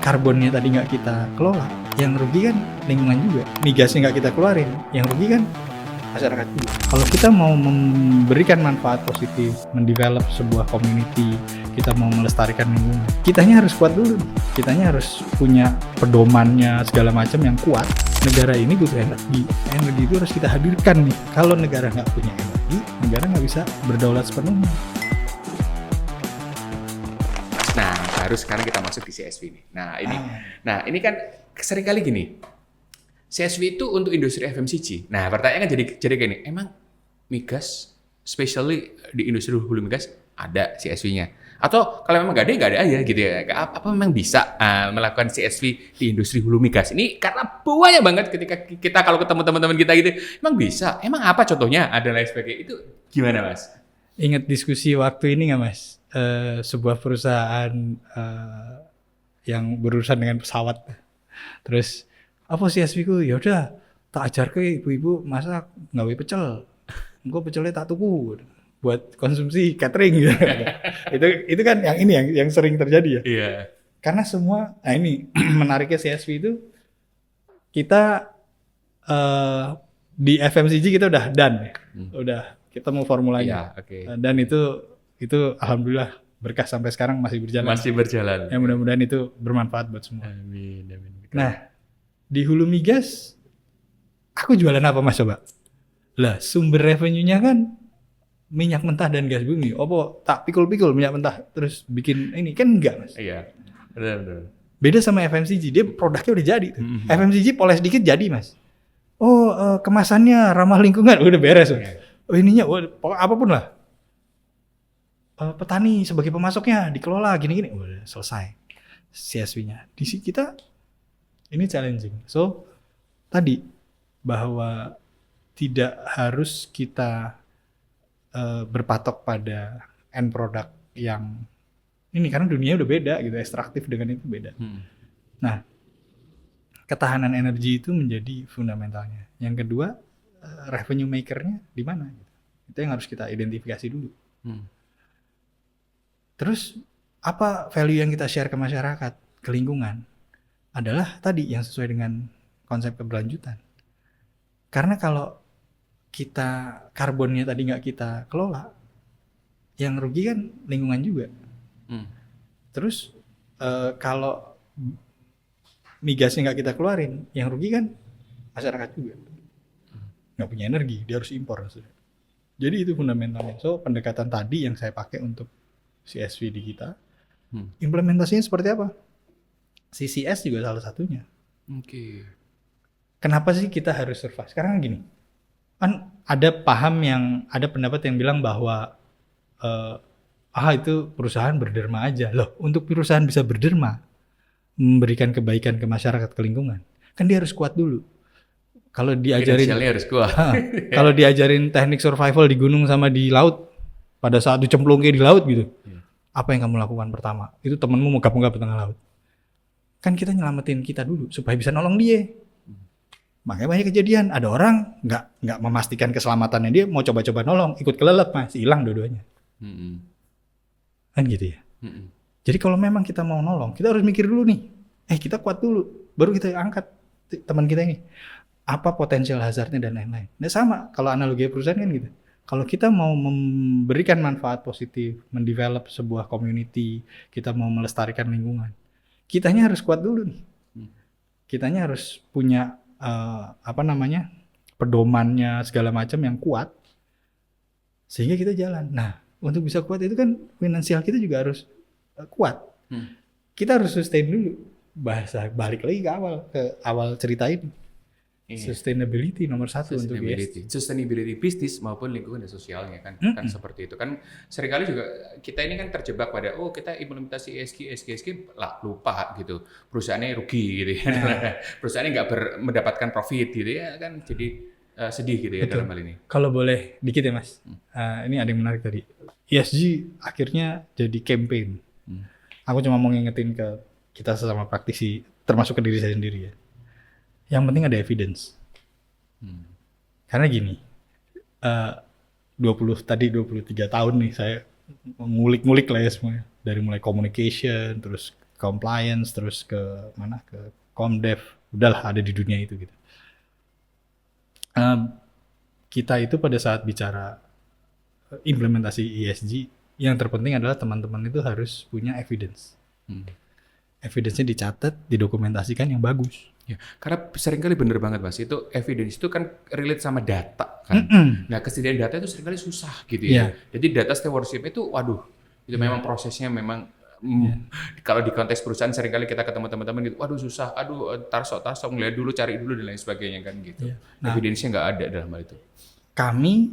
karbonnya tadi nggak kita kelola, yang rugi kan lingkungan juga. Migasnya nggak kita keluarin, yang rugi kan masyarakat juga. Kalau kita mau memberikan manfaat positif, mendevelop sebuah community, kita mau melestarikan lingkungan, kitanya harus kuat dulu. Kitanya harus punya pedomannya segala macam yang kuat. Negara ini butuh energi. Energi itu harus kita hadirkan nih. Kalau negara nggak punya energi, negara nggak bisa berdaulat sepenuhnya. Nah, baru sekarang kita masuk di CSV nih. Nah ini kan seringkali gini. CSV itu untuk industri FMCG. Nah, pertanyaan kan jadi gini, emang migas, especially di industri hulu migas, ada CSV-nya? Atau kalau memang nggak ada aja gitu ya? Apa memang bisa melakukan CSV di industri hulu migas? Ini karena banyak banget ketika kita kalau ketemu teman-teman kita gitu, emang bisa? Emang apa contohnya? Ada lain sebagainya. Itu gimana, Mas? Ingat diskusi waktu ini nggak, Mas? Sebuah perusahaan yang berurusan dengan pesawat. Terus apa CSV ku? Ya udah tak ajar ke ibu-ibu masak nggawe pecel. Engko pecelnya tak tuku buat konsumsi catering gitu. itu kan yang sering terjadi ya. Iya. Karena semua ini menariknya CSV itu kita di FMCG kita udah done ya. Udah kita mau formulanya. Iya, oke. Dan itu alhamdulillah berkah sampai sekarang masih berjalan. Masih berjalan. Ya mudah-mudahan itu bermanfaat buat semua. Amin. Nah, di hulu migas, aku jualan apa Mas coba? Lah, sumber revenue-nya kan minyak mentah dan gas bumi. Apa tak pikul-pikul minyak mentah terus bikin ini kan enggak Mas? Iya, benar. Beda sama FMCG, dia produknya udah jadi. FMCG poles dikit jadi Mas. Oh, kemasannya ramah lingkungan, udah beres. Oh ininya, apapun lah. Petani sebagai pemasoknya dikelola gini-gini, udah selesai CSV-nya. Di sini kita ini challenging. So tadi bahwa tidak harus kita berpatok pada end product yang ini karena dunia udah beda gitu, ekstraktif dengan itu beda. Nah, ketahanan energi itu menjadi fundamentalnya. Yang kedua, revenue maker-nya di mana? Itu yang harus kita identifikasi dulu. Terus apa value yang kita share ke masyarakat, ke lingkungan? Adalah tadi yang sesuai dengan konsep keberlanjutan. Karena kalau kita karbonnya tadi nggak kita kelola, yang rugi kan lingkungan juga. Terus kalau migasnya nggak kita keluarin, yang rugi kan masyarakat juga. Nggak punya energi, dia harus impor. Jadi itu fundamentalnya. So pendekatan tadi yang saya pakai untuk CSV di kita, implementasinya seperti apa? CCS juga salah satunya. Oke. Kenapa sih kita harus survive? Sekarang gini, kan ada pendapat yang bilang bahwa itu perusahaan berderma aja. Loh, untuk perusahaan bisa berderma, memberikan kebaikan ke masyarakat, ke lingkungan, kan dia harus kuat dulu. Kalau diajarin, harus kuat. Kalau diajarin teknik survival di gunung sama di laut, pada saat dicemplungin di laut gitu, apa yang kamu lakukan pertama? Itu temenmu mau gabung ke tengah laut. Kan kita nyelamatin kita dulu supaya bisa nolong dia. Makanya banyak kejadian, ada orang nggak memastikan keselamatannya, dia mau coba-coba nolong, ikut kelelep Mas, hilang dua-duanya. Kan gitu ya. Jadi kalau memang kita mau nolong, kita harus mikir dulu nih. Kita kuat dulu, baru kita angkat teman kita ini. Apa potensial hazardnya dan lain-lain. Nah sama, kalau analogi perusahaan kan gitu. Kalau kita mau memberikan manfaat positif, mendevelop sebuah community, kita mau melestarikan lingkungan, kitanya harus kuat dulu nih. Kitanya harus punya pedomannya segala macam yang kuat, sehingga kita jalan. Nah, untuk bisa kuat itu kan finansial kita juga harus kuat. Kita harus sustain dulu. Balik lagi ke awal cerita ini. Sustainability nomor satu untuk ESG. Sustainability bisnis maupun lingkungan dan sosialnya kan seperti itu kan. Seringkali juga kita ini kan terjebak pada kita implementasi ESG lah lupa gitu, perusahaannya rugi gitu ya. Perusahaannya nggak mendapatkan profit gitu ya kan, jadi sedih gitu ya. Betul. Dalam hal ini. Kalau boleh dikit ya Mas, ini ada yang menarik tadi. ESG akhirnya jadi campaign. Aku cuma mau ngingetin ke kita sesama praktisi, termasuk ke diri saya sendiri ya. Yang penting ada evidence. Karena gini, 23 tahun nih saya ngulik-ngulik lah ya semuanya. Dari mulai communication, terus compliance, terus ke mana, ke Komdev, udahlah ada di dunia itu gitu. Kita itu pada saat bicara implementasi ESG, yang terpenting adalah teman-teman itu harus punya evidence. Evidence-nya dicatat, didokumentasikan yang bagus. Ya, karena seringkali bener banget Mas, itu evidence itu kan relate sama data kan. Nah, kesediaan data itu seringkali susah gitu ya. Jadi data stewardship itu waduh, itu memang prosesnya memang kalau di konteks perusahaan seringkali kita ketemu teman-teman gitu, waduh susah, aduh tarsok ngeliat dulu, cari dulu dan lain sebagainya kan gitu. Nah, evidence-nya nggak ada dalam hal itu. Kami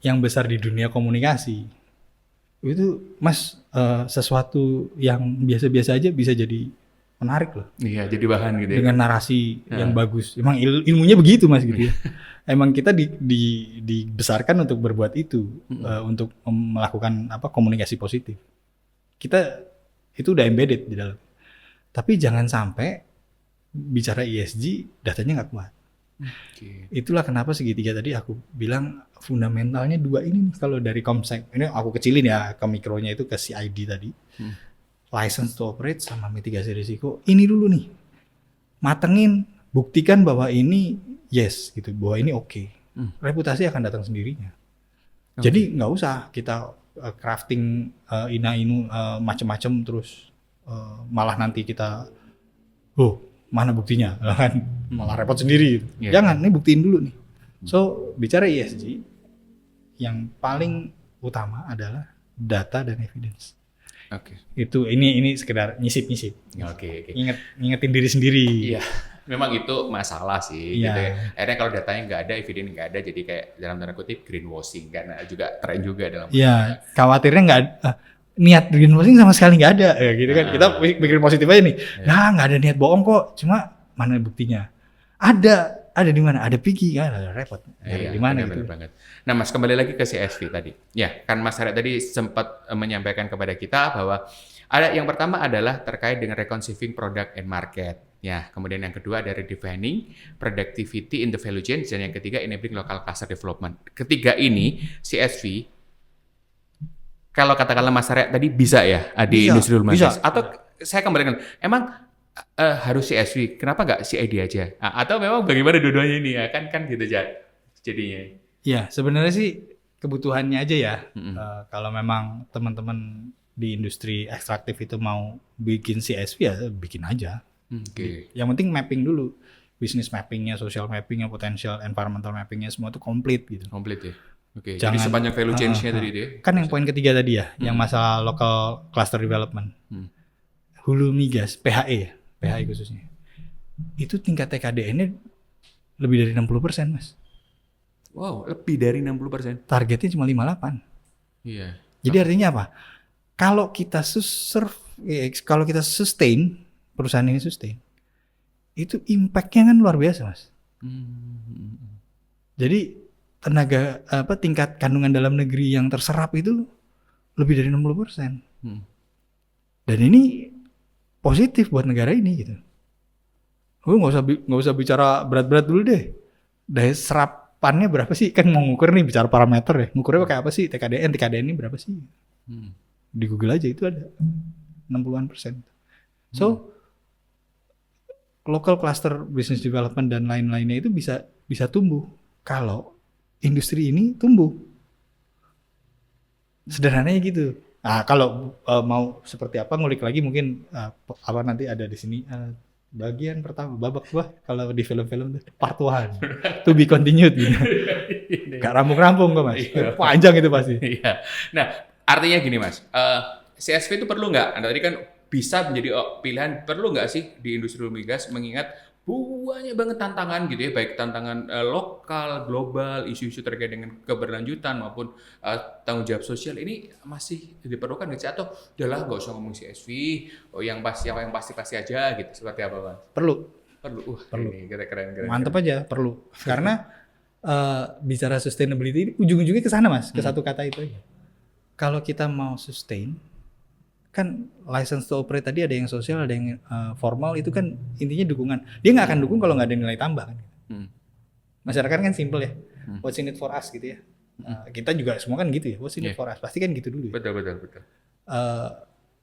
yang besar di dunia komunikasi itu Mas, sesuatu yang biasa-biasa aja bisa jadi menarik loh. Iya, jadi bahan gitu ya. Dengan narasi yang bagus. Emang ilmunya begitu Mas gitu ya. Emang kita dibesarkan untuk berbuat itu, untuk melakukan komunikasi positif. Kita itu udah embedded di dalam. Tapi jangan sampai bicara ESG datanya nggak kuat. Itulah kenapa segitiga tadi aku bilang fundamentalnya dua ini nih. Kalau dari Komsek, ini aku kecilin ya ke mikronya itu ke CID tadi. License to operate sama mitigasi risiko. Ini dulu nih. Matengin, buktikan bahwa ini yes gitu, bahwa ini oke. Reputasi akan datang sendirinya. Jadi nggak usah kita crafting ina-inu macam-macam terus malah nanti kita mana buktinya kan malah repot sendiri. Jangan, ini buktiin dulu nih. So bicara ESG yang paling utama adalah data dan evidence. Itu ini sekedar nyisip-nyisip. Ngingetin diri sendiri. Iya. Memang itu masalah sih gitu ya. Akhirnya kalau datanya nggak ada, evidence nggak ada, jadi kayak dalam tanda kutip greenwashing karena juga tren juga dalam. Iya, khawatirnya nggak niat greenwashing sama sekali nggak ada ya gitu kan. Kita bikin positif aja nih. Nah, nggak ada niat bohong kok, cuma mana buktinya? Ada di mana? Ada Piggy kan, ada repot. Di mana gitu. Banget. Nah, Mas kembali lagi ke CSV tadi. Ya, kan Mas Arya tadi sempat menyampaikan kepada kita bahwa ada yang pertama adalah terkait dengan reconciling product and market. Ya, kemudian yang kedua ada redefining productivity in the value chain, dan yang ketiga enabling local cluster development. Ketiga ini CSV, kalau katakanlah Mas Arya tadi bisa ya di industri rumah tangga. Atau saya kembalikan, emang harus CSV, kenapa nggak CID aja? Atau memang bagaimana dua-duanya ini ya? Kan gitu jadinya. Ya, sebenarnya sih kebutuhannya aja ya. Kalau memang teman-teman di industri ekstraktif itu mau bikin CSV ya bikin aja. Yang penting mapping dulu, bisnis mappingnya, social mappingnya, potential environmental mappingnya semua itu komplit gitu. Komplit ya. Jadi sepanjang value chain-nya tadi deh. Kan yang poin ketiga tadi ya, yang masalah local cluster development, hulu migas, PHE ya, PHE khususnya, itu tingkat TKDN-nya lebih dari 60% Mas. Wow, lebih dari 60%. Targetnya cuma 58. Iya. Jadi artinya apa? Kalau kita sustain perusahaan ini sustain, itu impact-nya kan luar biasa Mas. Jadi tingkat kandungan dalam negeri yang terserap itu lebih dari 60%. Dan ini positif buat negara ini gitu. Nggak usah bicara berat-berat dulu deh. Dari serapannya berapa sih? Kan mau ngukur nih, bicara parameter ya. Ngukurnya pakai apa sih? TKDN ini berapa sih? Di Google aja itu ada 60%. So local cluster business development dan lain-lainnya itu bisa tumbuh kalau industri ini tumbuh. Sederhananya gitu. Nah, kalau mau seperti apa ngulik lagi mungkin nanti ada di sini bagian pertama babak kalau di film-film part 1 to be continued gitu. Gak rampung-rampung kok Mas. Panjang itu pasti. Iya. Nah, artinya gini Mas, CSV itu perlu nggak? Anda tadi kan bisa menjadi pilihan, perlu nggak sih di industri migas mengingat banyak banget tantangan gitu ya, baik tantangan lokal, global, isu-isu terkait dengan keberlanjutan maupun tanggung jawab sosial, ini masih diperlukan nggak sih? Atau udahlah nggak usah ngomong CSV, yang pasti aja gitu, seperti apa Mas? Perlu. Ini keren. Mantep aja, perlu. Karena bicara sustainability ujung-ujungnya ke sana Mas, ke satu kata itu aja. Kalau kita mau sustain, kan license to operate tadi ada yang sosial, ada yang formal, itu kan intinya dukungan. Dia nggak akan dukung kalau nggak ada nilai tambah kan. Masyarakat kan simple ya, what's in it for us gitu ya. Kita juga semua kan gitu ya, what's in it for us, pasti kan gitu dulu ya. Betul.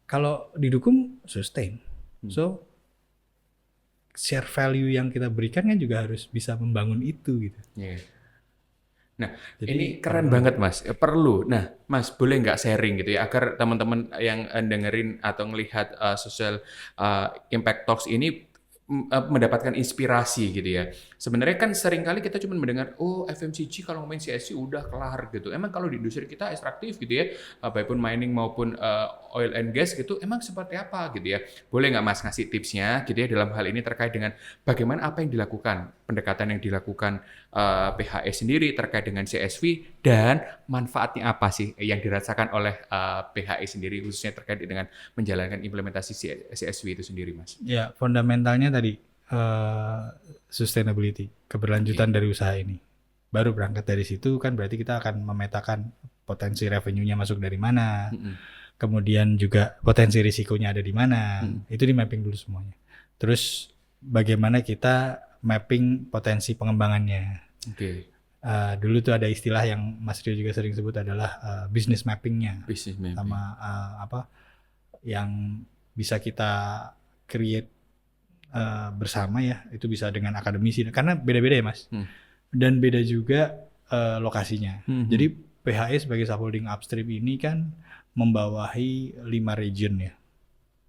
Kalau didukung sustain, So share value yang kita berikan kan juga harus bisa membangun itu gitu. Iya. Nah, Jadi, ini keren banget Mas. Perlu. Nah, Mas boleh nggak sharing gitu ya agar teman-teman yang dengerin atau ngelihat social impact talks ini mendapatkan inspirasi gitu ya. Sebenarnya kan sering kali kita cuma mendengar, oh FMCG kalau ngomongin CSV udah kelar gitu. Emang kalau di industri kita ekstraktif gitu ya, baikpun mining maupun oil and gas gitu, emang seperti apa gitu ya. Boleh nggak Mas ngasih tipsnya gitu ya dalam hal ini terkait dengan bagaimana apa yang dilakukan, pendekatan yang dilakukan PHE sendiri terkait dengan CSV dan manfaatnya apa sih yang dirasakan oleh PHE sendiri khususnya terkait dengan menjalankan implementasi CSV itu sendiri Mas. Ya, fundamentalnya tadi sustainability, keberlanjutan dari usaha ini. Baru berangkat dari situ kan berarti kita akan memetakan potensi revenue-nya masuk dari mana. Kemudian juga potensi risikonya ada di mana. Itu di mapping dulu semuanya. Terus bagaimana kita mapping potensi pengembangannya. Dulu tuh ada istilah yang Mas Rio juga sering sebut adalah business mapping-nya. Business mapping. Sama apa yang bisa kita create bersama ya, itu bisa dengan akademisi karena beda-beda ya Mas. Dan beda juga lokasinya. Jadi PHE sebagai subholding upstream ini kan membawahi 5 region ya.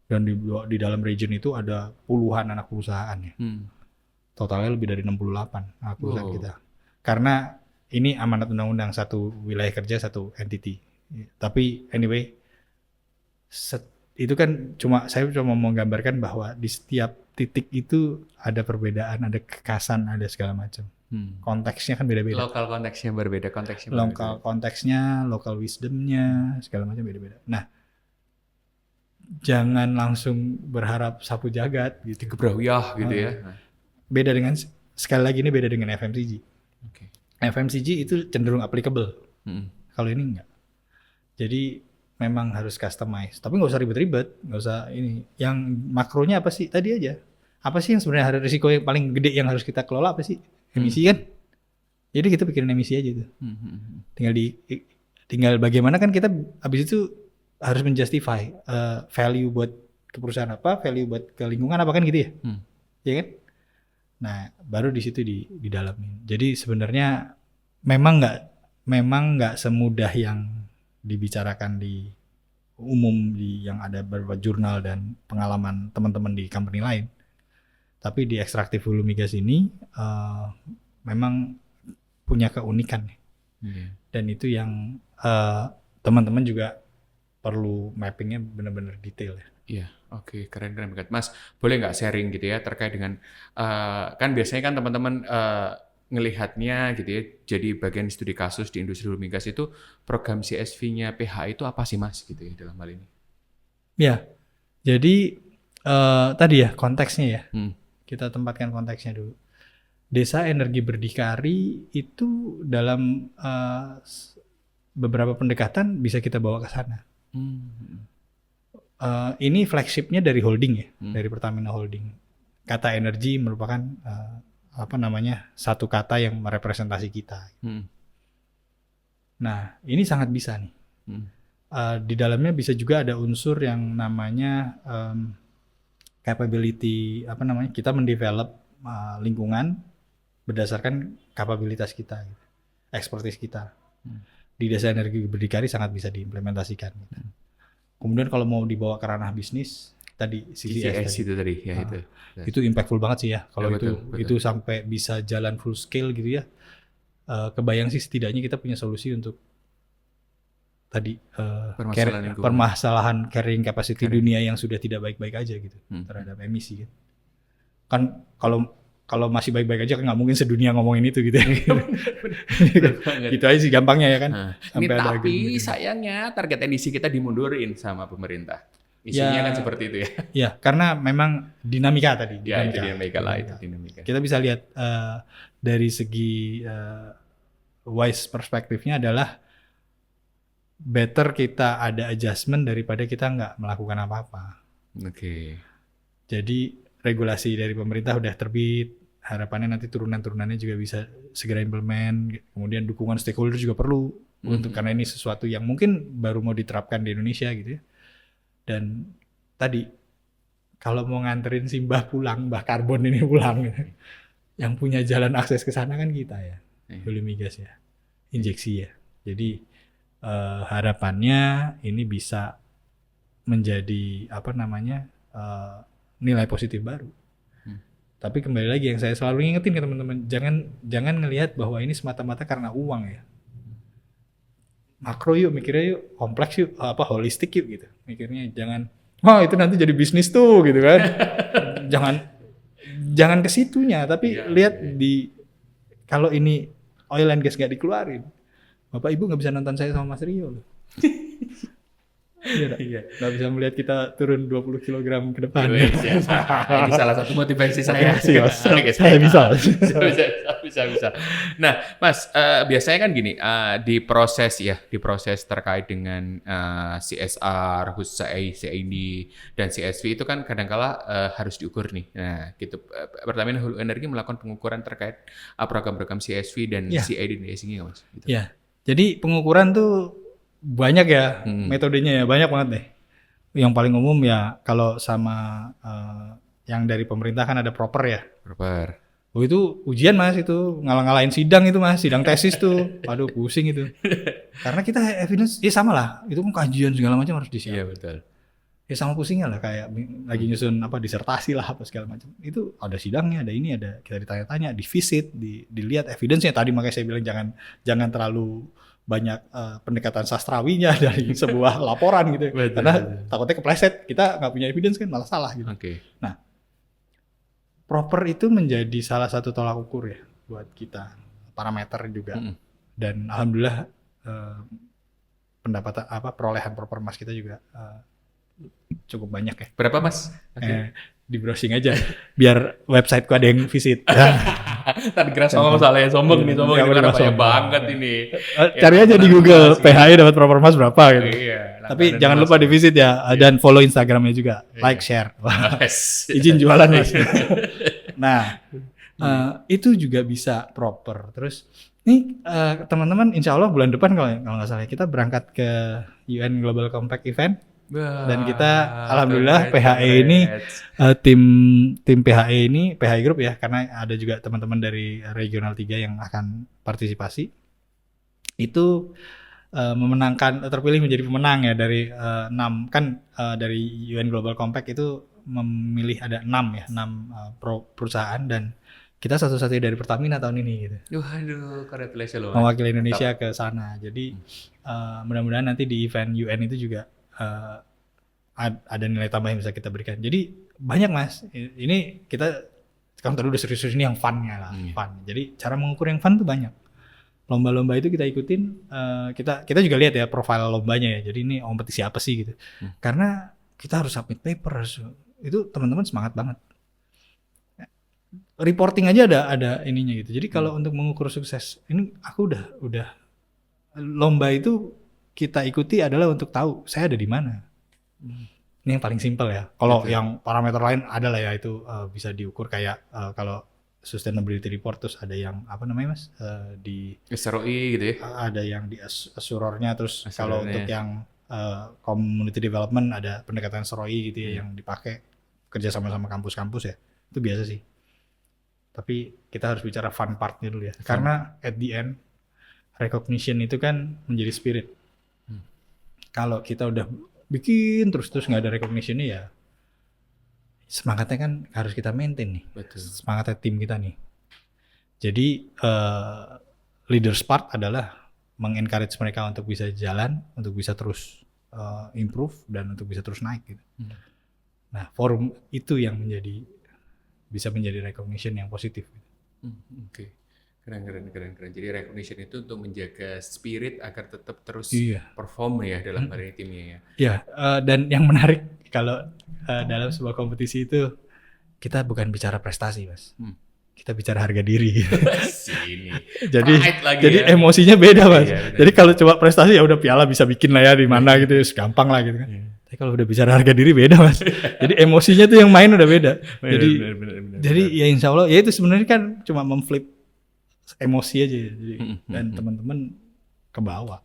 Dan di dalam region itu ada puluhan anak perusahaan ya. Totalnya lebih dari 68 anak perusahaan kita. Karena ini amanat undang-undang, satu wilayah kerja, satu entity. Tapi anyway, itu kan saya cuma mau menggambarkan bahwa di setiap titik itu ada perbedaan, ada kekasan, ada segala macam. Konteksnya kan beda-beda. Lokal konteksnya berbeda, Lokal konteksnya, local wisdomnya, segala macam beda-beda. Nah, jangan langsung berharap sapu jagat gitu. Gebrahuyah gitu ya. Beda dengan, sekali lagi ini beda dengan FMCG. FMCG itu cenderung applicable. Kalau ini enggak. Jadi memang harus customize. Tapi nggak usah ribet-ribet, nggak usah ini. Yang makronya apa sih? Tadi aja. Apa sih yang sebenarnya ada risiko yang paling gede yang harus kita kelola apa sih? Emisi kan? Jadi kita pikirin emisi aja tuh. Tinggal bagaimana kan kita habis itu harus menjustify value buat ke perusahaan apa, value buat ke lingkungan apa kan gitu ya? Ya kan? Nah, baru di situ didalamin. Jadi sebenarnya memang nggak semudah yang dibicarakan di umum yang ada beberapa jurnal dan pengalaman teman-teman di company lain. Tapi di ekstraktif hulu migas ini memang punya keunikan. Dan itu yang teman-teman juga perlu mappingnya benar-benar detail ya. Iya, oke, keren banget. Mas, boleh nggak sharing gitu ya terkait dengan kan biasanya kan teman-teman ngelihatnya gitu ya, jadi bagian studi kasus di industri hulu migas itu program CSV-nya PH itu apa sih Mas gitu ya dalam hal ini? Ya, jadi tadi ya konteksnya ya, kita tempatkan konteksnya dulu. Desa Energi Berdikari itu dalam beberapa pendekatan bisa kita bawa ke sana. Ini flagshipnya dari holding ya, dari Pertamina Holding. Kata energi merupakan satu kata yang merepresentasi kita. Nah, ini sangat bisa nih. Di dalamnya bisa juga ada unsur yang namanya capability, kita mendevelop lingkungan berdasarkan kapabilitas kita, expertise kita. Di Desa Energi Berdikari sangat bisa diimplementasikan. Kemudian kalau mau dibawa ke ranah bisnis, tadi CCS itu tadi ya itu impactful banget sih ya. Kalau betul. itu sampai bisa jalan full scale gitu ya. Kebayang sih setidaknya kita punya solusi untuk tadi permasalahan carrying capacity dunia yang sudah tidak baik-baik aja gitu terhadap emisi kan. Kan kalau masih baik-baik aja kan nggak mungkin sedunia ngomongin itu gitu ya. Gitu aja sih gampangnya ya kan. Tapi sayangnya target emisi kita dimundurin sama pemerintah. Isunya kan seperti itu ya. Ya, karena memang dinamika tadi. Dinamika lah itu. Kita bisa lihat dari segi wise perspektifnya adalah better kita ada adjustment daripada kita nggak melakukan apa-apa. Jadi regulasi dari pemerintah udah terbit, harapannya nanti turunan-turunannya juga bisa segera implement. Kemudian dukungan stakeholder juga perlu untuk karena ini sesuatu yang mungkin baru mau diterapkan di Indonesia gitu ya. Dan tadi kalau mau nganterin si Mbah pulang, Mbah Karbon ini pulang, yang punya jalan akses ke sana kan kita ya, Hulu Migas ya, injeksi ya. Jadi harapannya ini bisa menjadi apa namanya nilai positif baru. Tapi kembali lagi yang saya selalu ingetin ke teman-teman, jangan ngelihat bahwa ini semata-mata karena uang ya. Makro yuk, mikirnya yuk, kompleks yuk, holistik yuk gitu. Mikirnya jangan, itu nanti jadi bisnis tuh gitu kan. jangan ke situnya, tapi lihat di kalau ini oil and gas gak dikeluarin, Bapak Ibu nggak bisa nonton saya sama Mas Rio loh. Iya. Nggak bisa melihat kita turun 20 kg ke depan. Ini salah satu motivasi saya. Saya bisa. Nah, Mas, biasanya kan gini, di proses terkait dengan CSR, khusus CID dan CSV itu kan kadang-kala harus diukur nih. Nah, gitu. Pertamina Hulu Energi melakukan pengukuran terkait program-program CSV dan CID dan ESG nggak, Mas? Gitu. Ya, jadi pengukuran tuh banyak ya metodenya ya, banyak banget deh. Yang paling umum ya kalau sama yang dari pemerintah kan ada proper ya. Proper. Oh itu ujian Mas, itu ngalah-ngalahin sidang itu Mas, sidang tesis tuh. Waduh pusing itu. Karena kita evidence ya sama lah, itu kan kajian segala macam harus disiapkan. Iya betul. Ya sama pusingnya lah kayak lagi nyusun disertasi lah apa segala macam. Itu ada sidangnya, ada ini, ada kita ditanya-tanya, di visit, dilihat evidence-nya. Tadi makanya saya bilang jangan terlalu banyak pendekatan sastrawinya dari sebuah laporan gitu. Betul, karena takutnya kepleset, kita nggak punya evidence kan malah salah gitu. Okay. Nah, proper itu menjadi salah satu tolak ukur ya buat kita, parameter juga. Dan alhamdulillah pendapatan perolehan proper mas kita juga cukup banyak ya. Berapa Mas? Di browsing aja biar websiteku ada yang visit. Tadi kira sombong nih karena banyak banget ini. Cari aja di Google PHI dapat proper mas berapa gitu. Iya, tapi jangan lupa di visit ya, dan follow Instagramnya juga, like, share. Izin jualan Mas. Nah, itu juga bisa proper. Terus nih teman-teman, insya Allah bulan depan kalau nggak salah kita berangkat ke UN Global Compact Event. Dan kita alhamdulillah PHE ini tim PHE ini PHE Group ya, karena ada juga teman-teman dari Regional 3 yang akan partisipasi. Itu terpilih menjadi pemenang ya dari 6 kan dari UN Global Compact itu memilih ada 6 perusahaan, dan kita satu-satunya dari Pertamina tahun ini gitu. Waduh, congratulations loh. Mewakili Indonesia ke sana. Jadi mudah-mudahan nanti di event UN itu juga ada nilai tambah yang bisa kita berikan. Jadi banyak Mas. Ini kita kan tadi udah serius-serius, ini yang fun-nya lah, fun. Jadi cara mengukur yang fun tuh banyak. Lomba-lomba itu kita ikutin, kita juga lihat ya profil lombanya ya. Jadi ini kompetisi apa sih gitu. Karena kita harus submit paper, itu teman-teman semangat banget. Reporting aja ada ininya gitu. Jadi kalau untuk mengukur sukses, ini aku udah lomba itu kita ikuti adalah untuk tahu saya ada di mana. Ini yang paling simpel ya. Kalau yang parameter lain ada lah ya, itu bisa diukur kayak kalau sustainability report, terus ada yang apa namanya Mas di SROI gitu ya. Ada yang di assurornya, terus kalau untuk yang community development ada pendekatan SROI gitu ya yang dipakai kerja sama kampus-kampus ya. Itu biasa sih. Tapi kita harus bicara fun partnya dulu ya. Karena at the end recognition itu kan menjadi spirit. Kalau kita udah bikin terus nggak ada recognition-nya ya, semangatnya kan harus kita maintain nih. Betul. Semangatnya tim kita nih. Jadi leaders part adalah mengencourage mereka untuk bisa jalan, untuk bisa terus improve dan untuk bisa terus naik gitu. Nah, forum itu yang bisa menjadi recognition yang positif. Oke. Keren. Jadi recognition itu untuk menjaga spirit agar tetap terus perform ya dalam hari timnya ya. Iya, dan yang menarik kalau dalam sebuah kompetisi itu kita bukan bicara prestasi Mas. Kita bicara harga diri. Jadi emosinya beda Mas. Jadi kalau coba prestasi ya udah piala bisa bikin lah ya di mana gitu, gampang lah gitu kan. Tapi kalau udah bicara harga diri beda Mas. Jadi emosinya tuh yang main udah beda. Jadi ya insya Allah ya itu sebenarnya kan cuma memflip emosi aja, jadi dan teman-teman ke bawah.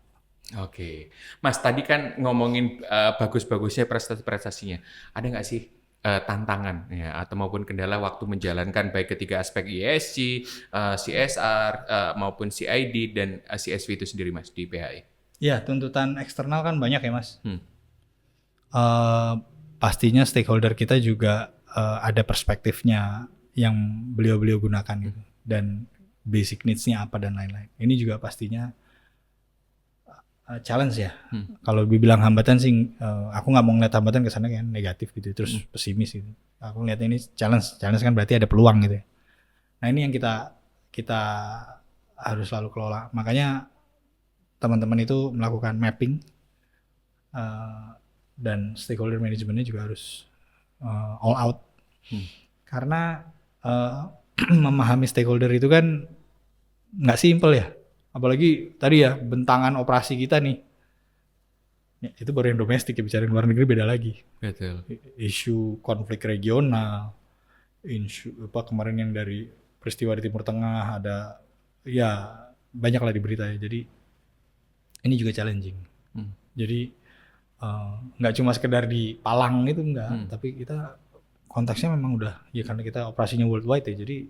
Oke, Mas tadi kan ngomongin bagus-bagusnya prestasinya. Ada nggak sih tantangan ya atau maupun kendala waktu menjalankan baik ketiga aspek ESG, CSR maupun CID dan CSV itu sendiri Mas di PHI? Ya, tuntutan eksternal kan banyak ya Mas. Pastinya stakeholder kita juga ada perspektifnya yang beliau-beliau gunakan gitu, dan basic needs-nya apa dan lain-lain. Ini juga pastinya challenge ya. Kalau dibilang hambatan sih, aku nggak mau ngeliat hambatan kesana kan negatif gitu, terus pesimis gitu. Aku ngeliatnya ini challenge kan berarti ada peluang gitu. Nah ini yang kita harus selalu kelola. Makanya teman-teman itu melakukan mapping dan stakeholder manajemennya juga harus all out. Karena memahami stakeholder itu kan nggak simple ya. Apalagi tadi ya bentangan operasi kita nih, ya, itu baru yang domestik ya, bicara luar negeri beda lagi. Betul. Isu konflik regional, isu apa kemarin yang dari peristiwa di Timur Tengah ada, ya banyak lah di berita ya. Jadi ini juga challenging. Jadi nggak cuma sekedar di Palang itu enggak, tapi kita konteksnya memang udah ya karena kita operasinya worldwide ya. Jadi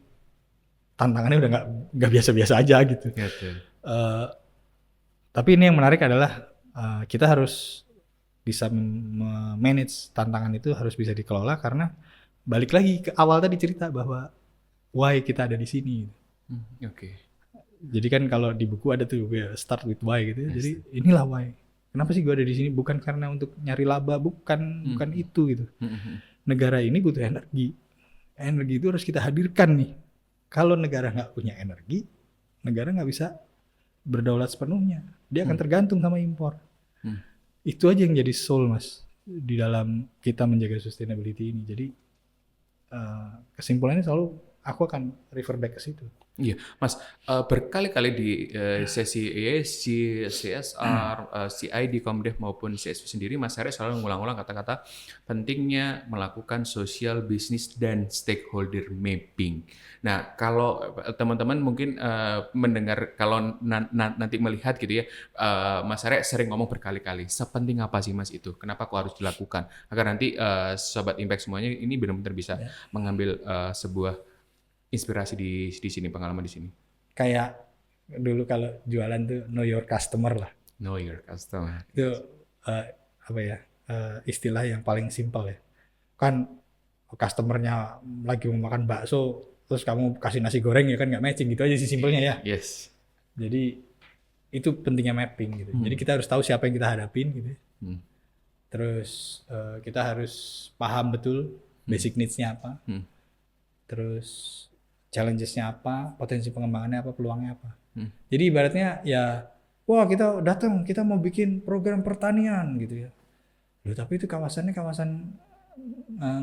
tantangannya udah nggak biasa-biasa aja gitu. Tapi ini yang menarik adalah kita harus bisa manage tantangan itu, harus bisa dikelola, karena balik lagi ke awal tadi cerita bahwa why kita ada di sini. Jadi kan kalau di buku ada tuh start with why gitu. Jadi inilah why. Kenapa sih gue ada di sini? Bukan karena untuk nyari laba, bukan itu gitu. Negara ini butuh energi. Energi itu harus kita hadirkan nih. Kalau negara nggak punya energi, negara nggak bisa berdaulat sepenuhnya. Dia akan tergantung sama impor. Itu aja yang jadi soul Mas di dalam kita menjaga sustainability ini. Jadi kesimpulannya selalu aku akan refer back ke situ. Iya, Mas, berkali-kali di sesi ESG, CSR, CID, Komdev maupun CSV sendiri, Mas Arya selalu mengulang-ulang kata-kata pentingnya melakukan social business dan stakeholder mapping. Nah, kalau teman-teman mungkin mendengar, kalau nanti melihat gitu ya, Mas Arya sering ngomong berkali-kali, sepenting apa sih Mas itu? Kenapa kok harus dilakukan? Agar nanti Sobat Impact semuanya ini benar-benar bisa mengambil sebuah inspirasi di sini, pengalaman di sini. Kayak dulu kalau jualan tuh know your customer lah. Know your customer. Itu apa ya, istilah yang paling simpel ya. Kan customernya lagi mau makan bakso, terus kamu kasih nasi goreng ya kan nggak matching, gitu aja sih simpelnya ya. Yes. Jadi itu pentingnya mapping gitu. Jadi kita harus tahu siapa yang kita hadapin gitu. Terus kita harus paham betul basic needs-nya apa. Terus challenges-nya apa, potensi pengembangannya apa, peluangnya apa. Jadi ibaratnya ya, wah kita datang, kita mau bikin program pertanian gitu ya. Loh, tapi itu kawasannya kawasan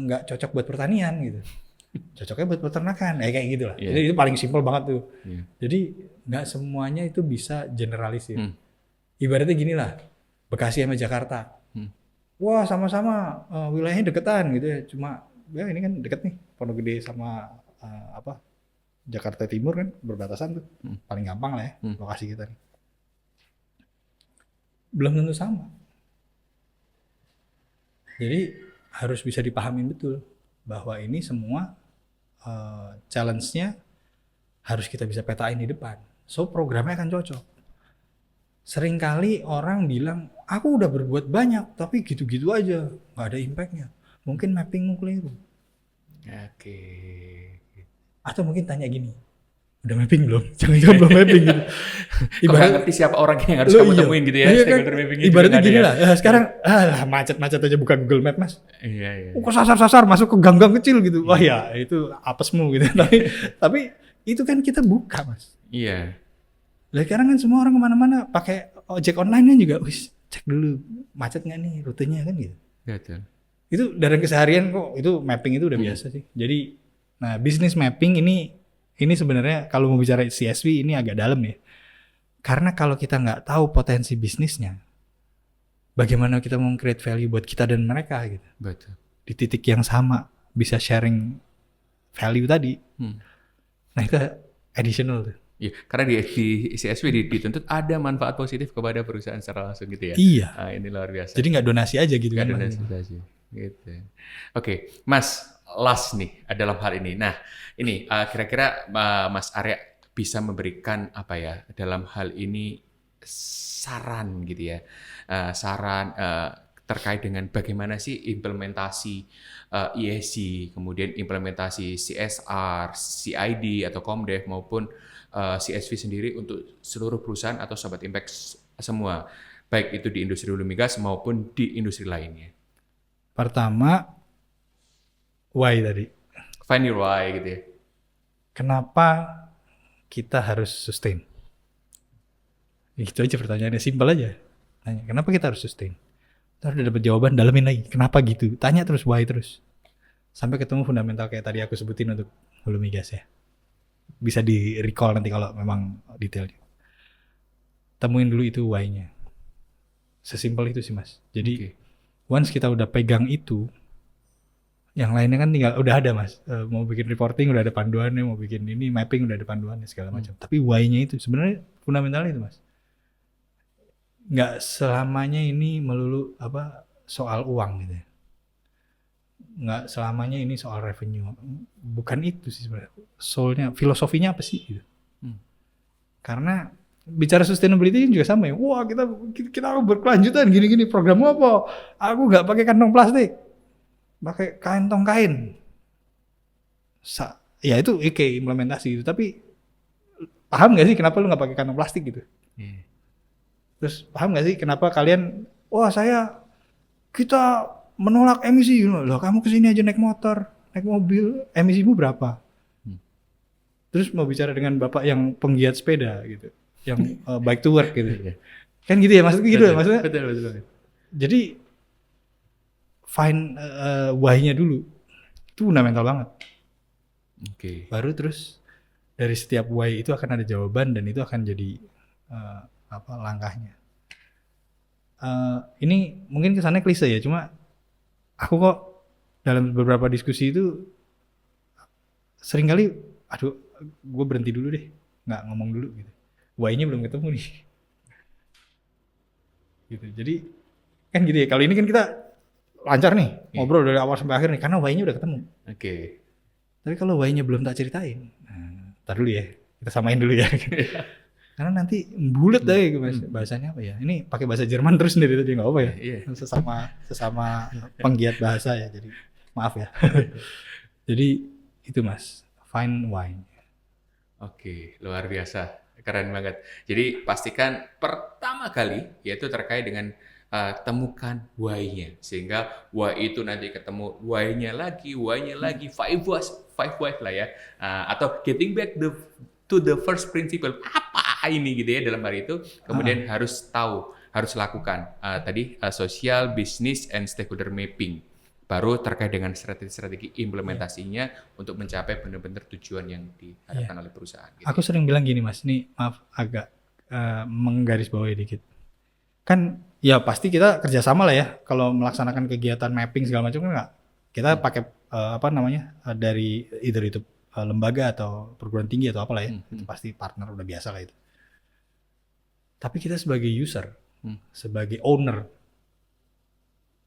nggak cocok buat pertanian gitu. Cocoknya buat peternakan, kayak gitu lah. Jadi itu paling simpel banget tuh. Jadi nggak semuanya itu bisa generalisir. Ibaratnya gini lah, Bekasi sama Jakarta. Wah sama-sama wilayahnya deketan gitu ya. Cuma ya ini kan deket nih, Pondok Gede sama Jakarta Timur kan berbatasan tuh. Paling gampang lah ya lokasi kita nih. Belum tentu sama. Jadi harus bisa dipahamin betul bahwa ini semua challenge-nya harus kita bisa petain di depan. So programnya akan cocok. Seringkali orang bilang, aku udah berbuat banyak tapi gitu-gitu aja, nggak ada impact-nya. Mungkin mappingmu keliru. Oke. Atau mungkin tanya gini, udah mapping belum? Jangan-jangan belum mapping gitu. Ibarat ngerti siapa orang yang harus kamu temuin gitu ya. Stakeholder mapping itu ibaratnya gini lah, sekarang macet-macet aja buka Google Map Mas. Iya. Kok sasar-sasar masuk ke gang-gang kecil gitu. Wah ya itu apesmu gitu. tapi itu kan kita buka Mas. Iya. Lah sekarang kan semua orang kemana-mana pakai ojek online kan juga, wis cek dulu macet nggak nih rutenya kan gitu. Betul. Itu dari keseharian kok, itu mapping itu udah biasa sih. Jadi nah business mapping ini sebenarnya kalau mau bicara CSV ini agak dalam ya. Karena kalau kita nggak tahu potensi bisnisnya, bagaimana kita mau create value buat kita dan mereka gitu. Betul. Di titik yang sama bisa sharing value tadi. Nah itu additional tuh. Iya, karena di CSV dituntut ada manfaat positif kepada perusahaan secara langsung gitu ya. Iya. Nah, ini luar biasa. Jadi nggak donasi aja gitu Nggak kan. donasi. Gitu. Oke, Mas, last nih dalam hal ini. Nah, ini kira-kira Mas Arya bisa memberikan apa ya dalam hal ini saran gitu ya, saran terkait dengan bagaimana sih implementasi ESG, kemudian implementasi CSR, CID atau Komdev maupun CSV sendiri untuk seluruh perusahaan atau Sobat Impact semua, baik itu di industri hulu migas maupun di industri lainnya. Pertama, why tadi. Find your why gitu ya. Kenapa kita harus sustain? Itu aja pertanyaannya, simpel aja. Tanya, kenapa kita harus sustain? Kita udah dapat jawaban, dalemin lagi. Kenapa gitu? Tanya terus, why terus. Sampai ketemu fundamental kayak tadi aku sebutin untuk hulu migas ya. Bisa di recall nanti kalau memang detailnya. Temuin dulu itu why-nya. Sesimpel itu sih Mas. Jadi once kita udah pegang itu, yang lainnya kan tinggal udah ada Mas. Mau bikin reporting udah ada panduannya, mau bikin ini mapping udah ada panduannya segala macam. Tapi why-nya itu sebenarnya fundamentalnya itu Mas. Nggak selamanya ini melulu soal uang gitu ya. Nggak selamanya ini soal revenue. Bukan itu sih sebenarnya. Soalnya filosofinya apa sih gitu. Karena bicara sustainability juga sama ya. Wah, kita berkelanjutan gini-gini. Programmu apa? Aku nggak pakai kantong plastik. Pakai kantong kain. Ya itu implementasi itu. Tapi paham nggak sih kenapa lu nggak pakai kantong plastik gitu? Terus paham nggak sih kenapa kalian? Wah, kita menolak emisi. Loh, kamu kesini aja naik motor, naik mobil, emisimu berapa? Terus mau bicara dengan bapak yang penggiat sepeda gitu, yang bike to work gitu, kan gitu ya maksudnya gitu ya maksudnya. Betul. Jadi find why-nya dulu, itu fundamental banget. Baru terus dari setiap why itu akan ada jawaban dan itu akan jadi langkahnya. Ini mungkin kesannya klise ya, cuma aku kok dalam beberapa diskusi itu seringkali, aduh, gue berhenti dulu deh, nggak ngomong dulu gitu. Why-nya belum ketemu nih. Gitu. Jadi kan gitu ya. Kalau ini kan kita lancar nih, ngobrol dari awal sampai akhir nih, karena why-nya udah ketemu. Tapi kalau why-nya belum tak ceritain, ntar dulu ya, kita samain dulu ya. Karena nanti bulet deh Mas. Bahasanya apa ya? Ini pakai bahasa Jerman terus sendiri tadi nggak apa ya? Sesama penggiat bahasa ya. Jadi maaf ya. Jadi itu Mas, find why. Oke, luar biasa, keren banget. Jadi pastikan pertama kali yaitu terkait dengan temukan why-nya, sehingga why itu nanti ketemu why-nya lagi, five why lah ya, atau getting back to the first principle, apa ini gitu ya dalam hari itu, kemudian harus tahu, harus lakukan tadi social, business, and stakeholder mapping. Baru terkait dengan strategi implementasinya untuk mencapai benar-benar tujuan yang diharapkan oleh perusahaan. Gitu. Aku sering bilang gini Mas, ini maaf agak menggarisbawahi dikit. Kan ya pasti kita kerjasama lah ya kalau melaksanakan kegiatan mapping segala macam kan nggak. Kita pakai dari either itu lembaga atau perguruan tinggi atau apalah ya. Itu pasti partner udah biasa lah itu. Tapi kita sebagai user, sebagai owner,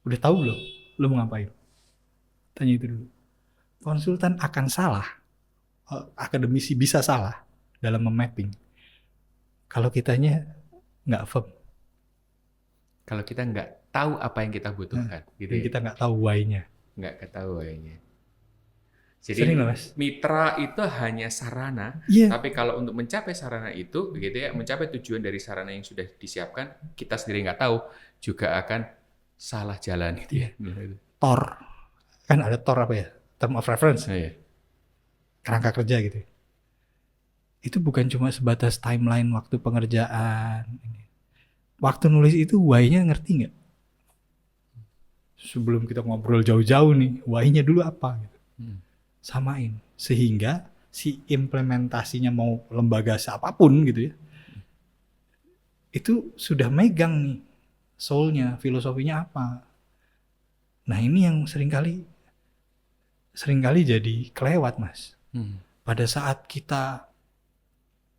udah tahu belum? Lu mau ngapain? Tanya itu dulu. Konsultan akan salah, akademisi bisa salah dalam memapping. Kalau kitanya nggak firm. Kalau kita nggak tahu apa yang kita butuhkan. Gitu ya? Kita nggak tahu why-nya. Nggak tahu why-nya. Jadi mitra itu hanya sarana, tapi kalau untuk mencapai sarana itu, begitu ya, mencapai tujuan dari sarana yang sudah disiapkan, kita sendiri nggak tahu, juga akan salah jalan gitu ya. TOR, kan ada TOR apa ya? Term of reference, kerangka kerja gitu. Itu bukan cuma sebatas timeline waktu pengerjaan. Waktu nulis itu why-nya ngerti nggak? Sebelum kita ngobrol jauh-jauh nih, why-nya dulu apa? Gitu. Samain, sehingga si implementasinya mau lembaga siapapun gitu ya, itu sudah megang nih soul-nya, filosofinya apa. Nah ini yang seringkali jadi kelewat Mas. Pada saat kita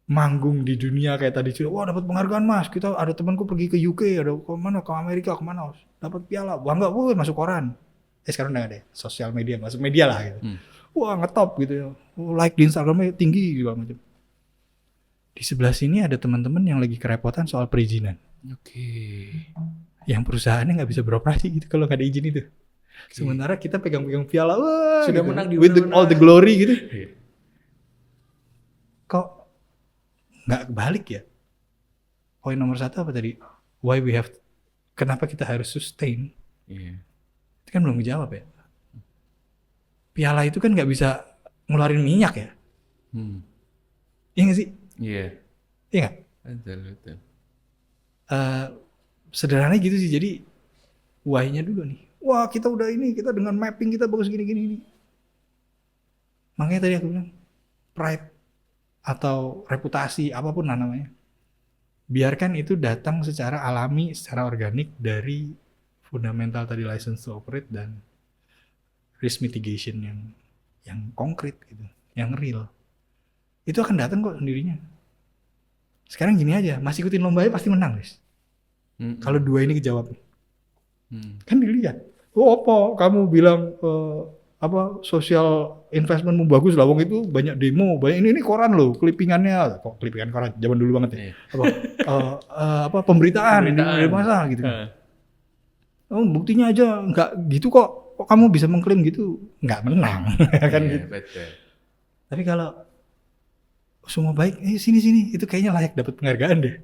manggung di dunia kayak tadi, wah dapat penghargaan Mas, kita ada temanku pergi ke UK, ada ke Amerika, kemana dapat piala, bangga, masuk koran. sekarang udah ada ya, sosial media, masuk media lah gitu. Wah ngetop gitu ya, like di Instagramnya tinggi gitu macam. Di sebelah sini ada teman-teman yang lagi kerepotan soal perizinan. Oke. Yang perusahaannya nggak bisa beroperasi gitu kalau nggak ada izin itu. Sementara kita pegang-pegang piala, wah, Sudah gitu, menang di with mana-mana. all the glory gitu. Iya. Kok nggak kebalik ya? Poin nomor 1 apa tadi? Why we have, kenapa kita harus sustain? Iya. Itu kan belum dijawab ya. Piala itu kan nggak bisa ngeluarin minyak ya. Iya nggak sih? Iya. Iya nggak? Betul. Sederhananya gitu sih. Jadi why-nya dulu nih. Wah kita udah ini, kita dengan mapping kita bagus gini. Makanya tadi aku bilang pride atau reputasi apapun lah namanya. Biarkan itu datang secara alami, secara organik dari fundamental tadi license to operate dan risk mitigation yang konkret gitu, yang real. Itu akan datang kok sendirinya. Sekarang gini aja, masih ikutin lombanya pasti menang, guys. Kalau 2 ini kejawab. Kan dilihat. Oh, apa kamu bilang social investmentmu bagus lah, wong itu banyak demo, banyak ini koran loh, klipingannya, kok klipingan koran zaman dulu banget ya. Pemberitaan di masa gitu. Oh, buktinya aja nggak gitu kok kamu bisa mengklaim gitu, nggak menang kan gitu. Betul. Tapi kalau semua baik, sini itu kayaknya layak dapat penghargaan deh.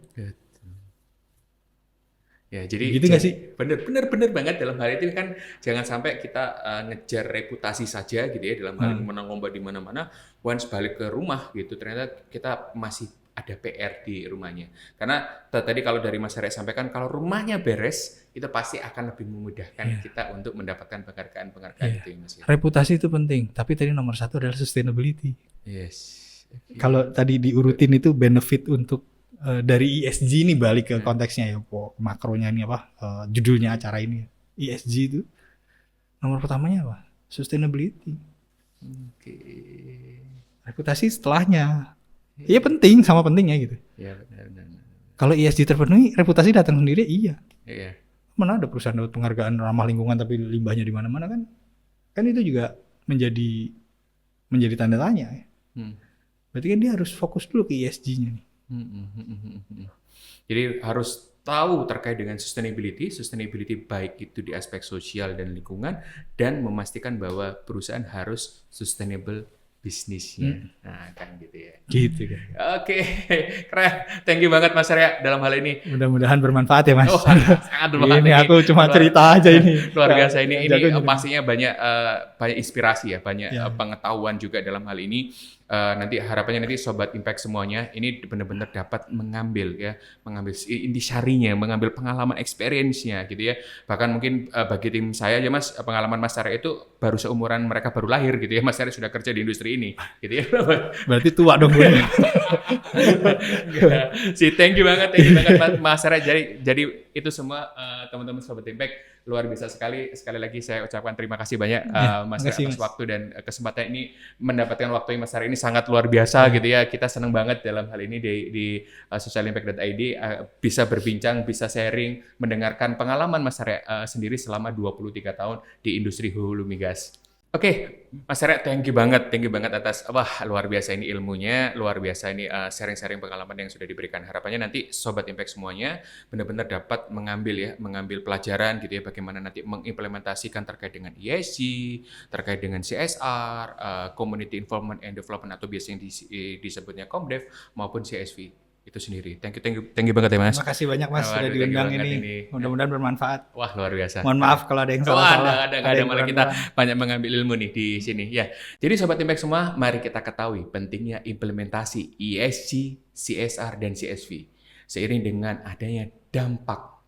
Ya, jadi gitu nggak sih? Bener banget dalam hal itu kan jangan sampai kita ngejar reputasi saja gitu ya dalam hal menang lomba di mana-mana, once balik ke rumah gitu ternyata kita masih ada PR di rumahnya. Karena tadi kalau dari Mas Arya sampaikan kalau rumahnya beres itu pasti akan lebih memudahkan kita untuk mendapatkan penghargaan itu ya Mas. Reputasi itu penting, tapi tadi nomor 1 adalah sustainability. Yes. Okay. Kalau tadi diurutin itu benefit untuk dari ESG ini balik ke konteksnya ya, makronya ini apa, judulnya acara ini ESG itu nomor pertamanya apa? Sustainability. Reputasi setelahnya. Iya penting sama pentingnya gitu. Iya benar. Kalau ESG terpenuhi, reputasi datang sendiri iya. Iya. Mana ada perusahaan dapat penghargaan ramah lingkungan tapi limbahnya di mana-mana kan? Kan itu juga menjadi tanda tanya ya. Berarti kan dia harus fokus dulu ke ESG-nya nih. Jadi harus tahu terkait dengan sustainability baik itu di aspek sosial dan lingkungan dan memastikan bahwa perusahaan harus sustainable bisnisnya. Nah, kan gitu ya. Gitu kan. Oke, keren. Thank you banget Mas Arya dalam hal ini. Mudah-mudahan bermanfaat ya Mas. Oh, sangat bermanfaat. Ini aku cuma cerita aja ini. Luar biasa ini pastinya banyak inspirasi ya, banyak pengetahuan juga dalam hal ini. Nanti harapannya nanti Sobat Impact semuanya ini benar-benar dapat mengambil intisarinya, mengambil pengalaman experience-nya gitu ya. Bahkan mungkin bagi tim saya ya Mas, pengalaman Mas Arya itu baru seumuran mereka baru lahir gitu ya. Mas Arya sudah kerja di industri ini gitu ya. Berarti tua dong gue. Thank you banget Mas Arya. Jadi itu semua teman-teman Sobat Impact luar biasa sekali lagi saya ucapkan terima kasih banyak Mas Arya atas waktu dan kesempatan ini, mendapatkan waktu Mas Arya ini sangat luar biasa gitu ya. Kita senang banget dalam hal ini di socialimpact.id bisa berbincang, bisa sharing, mendengarkan pengalaman Mas Arya sendiri selama 23 tahun di industri hulu migas. Oke, Mas Arya, thank you banget atas luar biasa ini ilmunya, luar biasa ini sharing-sharing pengalaman yang sudah diberikan. Harapannya nanti Sobat Impact semuanya benar-benar dapat mengambil pelajaran gitu ya, bagaimana nanti mengimplementasikan terkait dengan ESG, terkait dengan CSR, Community Involvement and Development atau biasanya disebutnya COMDEV maupun CSV. Itu sendiri. Thank you banget ya Mas. Terima kasih banyak Mas sudah diundang ini. Mudah-mudahan bermanfaat. Wah, luar biasa. Mohon maaf kalau ada yang salah-salah. Ada malah kita banyak mengambil ilmu nih di sini ya. Jadi Sobat Impact semua, mari kita ketahui pentingnya implementasi ESG, CSR dan CSV. Seiring dengan adanya dampak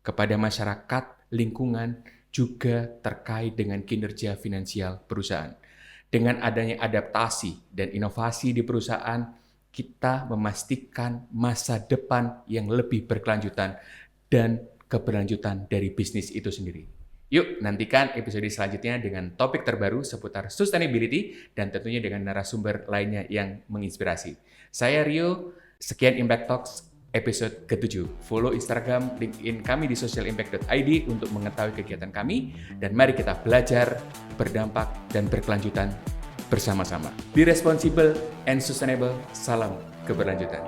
kepada masyarakat, lingkungan, juga terkait dengan kinerja finansial perusahaan. Dengan adanya adaptasi dan inovasi di perusahaan, kita memastikan masa depan yang lebih berkelanjutan dan keberlanjutan dari bisnis itu sendiri. Yuk, nantikan episode selanjutnya dengan topik terbaru seputar sustainability dan tentunya dengan narasumber lainnya yang menginspirasi. Saya Rio, sekian Impact Talks episode ke-7. Follow Instagram, LinkedIn kami di socialimpact.id untuk mengetahui kegiatan kami. Dan mari kita belajar, berdampak, dan berkelanjutan bersama-sama. Be responsible and sustainable. Salam keberlanjutan.